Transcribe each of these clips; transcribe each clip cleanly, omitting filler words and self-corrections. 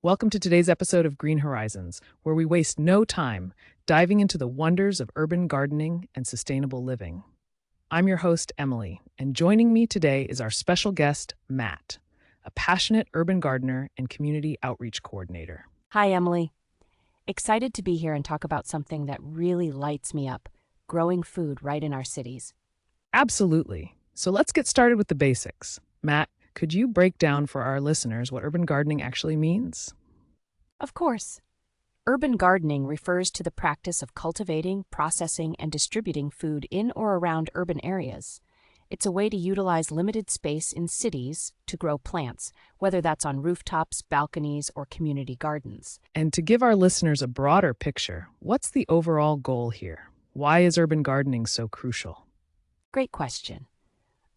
Welcome to today's episode of Green Horizons, where we waste no time diving into the wonders of urban gardening and sustainable living. I'm your host, Emily, and joining me today is our special guest, Matt, a passionate urban gardener and community outreach coordinator. Hi, Emily. Excited to be here and talk about something that really lights me up, growing food right in our cities. Absolutely. So let's get started with the basics. Matt, could you break down for our listeners what urban gardening actually means? Of course, urban gardening refers to the practice of cultivating, processing, and distributing food in or around urban areas. It's a way to utilize limited space in cities to grow plants, whether that's on rooftops, balconies, or community gardens. And to give our listeners a broader picture, what's the overall goal here? Why is urban gardening so crucial? Great question.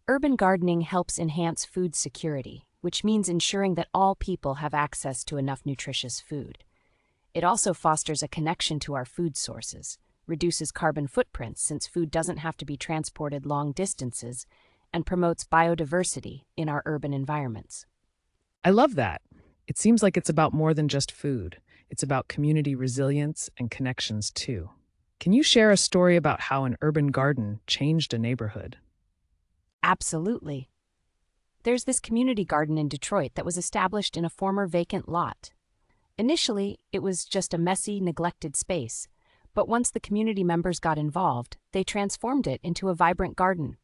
Urban gardening helps enhance food security, which means ensuring that all people have access to enough nutritious food. It also fosters a connection to our food sources, reduces carbon footprints since food doesn't have to be transported long distances, and promotes biodiversity in our urban environments. I love that. It seems like it's about more than just food. It's about community resilience and connections too. Can you share a story about how an urban garden changed a neighborhood? Absolutely. There's this community garden in Detroit that was established in a former vacant lot. Initially, it was just a messy, neglected space, but once the community members got involved, they transformed it into a vibrant garden.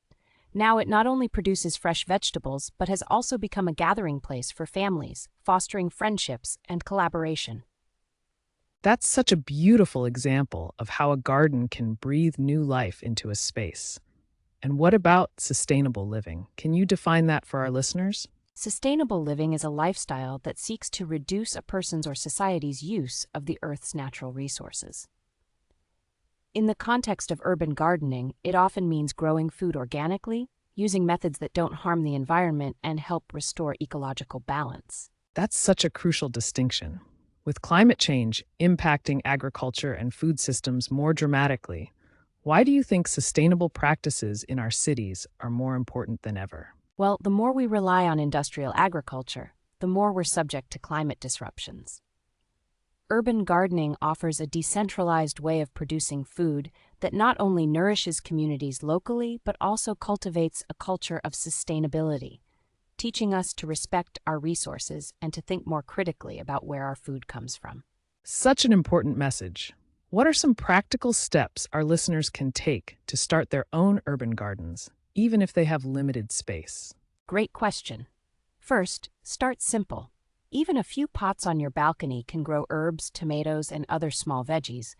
Now it not only produces fresh vegetables, but has also become a gathering place for families, fostering friendships and collaboration. That's such a beautiful example of how a garden can breathe new life into a space. And what about sustainable living? Can you define that for our listeners? Sustainable living is a lifestyle that seeks to reduce a person's or society's use of the Earth's natural resources. In the context of urban gardening, it often means growing food organically, using methods that don't harm the environment and help restore ecological balance. That's such a crucial distinction. With climate change impacting agriculture and food systems more dramatically, why do you think sustainable practices in our cities are more important than ever? Well, the more we rely on industrial agriculture, the more we're subject to climate disruptions. Urban gardening offers a decentralized way of producing food that not only nourishes communities locally, but also cultivates a culture of sustainability, teaching us to respect our resources and to think more critically about where our food comes from. Such an important message. What are some practical steps our listeners can take to start their own urban gardens, even if they have limited space? Great question. First, start simple. Even a few pots on your balcony can grow herbs, tomatoes, and other small veggies.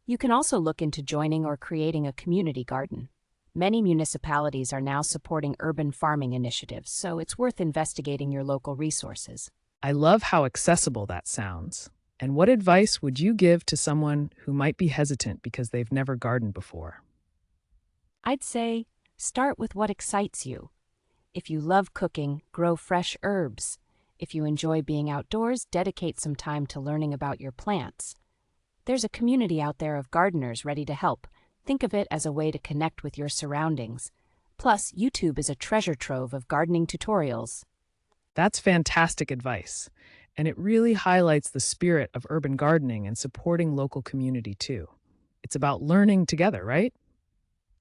You can also look into joining or creating a community garden. Many municipalities are now supporting urban farming initiatives, so it's worth investigating your local resources. I love how accessible that sounds. And what advice would you give to someone who might be hesitant because they've never gardened before? I'd say start with what excites you. If you love cooking, grow fresh herbs. If you enjoy being outdoors, dedicate some time to learning about your plants. There's a community out there of gardeners ready to help. Think of it as a way to connect with your surroundings. Plus, YouTube is a treasure trove of gardening tutorials. That's fantastic advice. And it really highlights the spirit of urban gardening and supporting local community too. It's about learning together, right?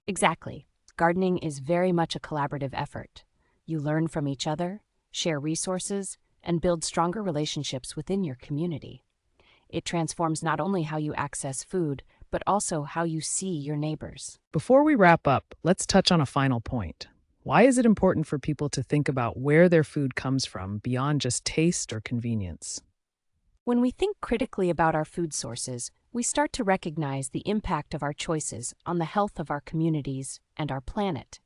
Exactly. Gardening is very much a collaborative effort. You learn from each other, share resources, and build stronger relationships within your community. It transforms not only how you access food, but also how you see your neighbors. Before we wrap up, let's touch on a final point. Why is it important for people to think about where their food comes from beyond just taste or convenience? When we think critically about our food sources, we start to recognize the impact of our choices on the health of our communities and our planet.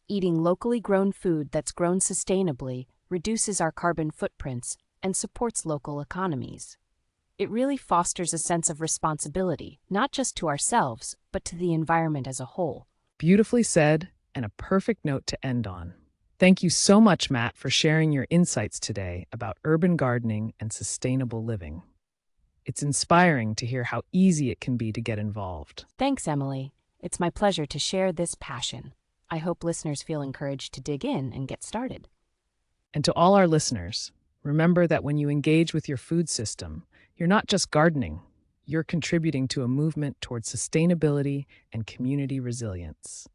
Eating locally grown food that's grown sustainably reduces our carbon footprints and supports local economies. It really fosters a sense of responsibility, not just to ourselves, but to the environment as a whole. Beautifully said, and a perfect note to end on. Thank you so much, Matt, for sharing your insights today about urban gardening and sustainable living. It's inspiring to hear how easy it can be to get involved. Thanks, Emily. It's my pleasure to share this passion. I hope listeners feel encouraged to dig in and get started. And to all our listeners, Remember that when you engage with your food system, you're not just gardening, you're contributing to a movement towards sustainability and community resilience.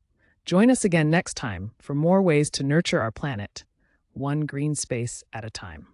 Join us again next time for more ways to nurture our planet, one green space at a time.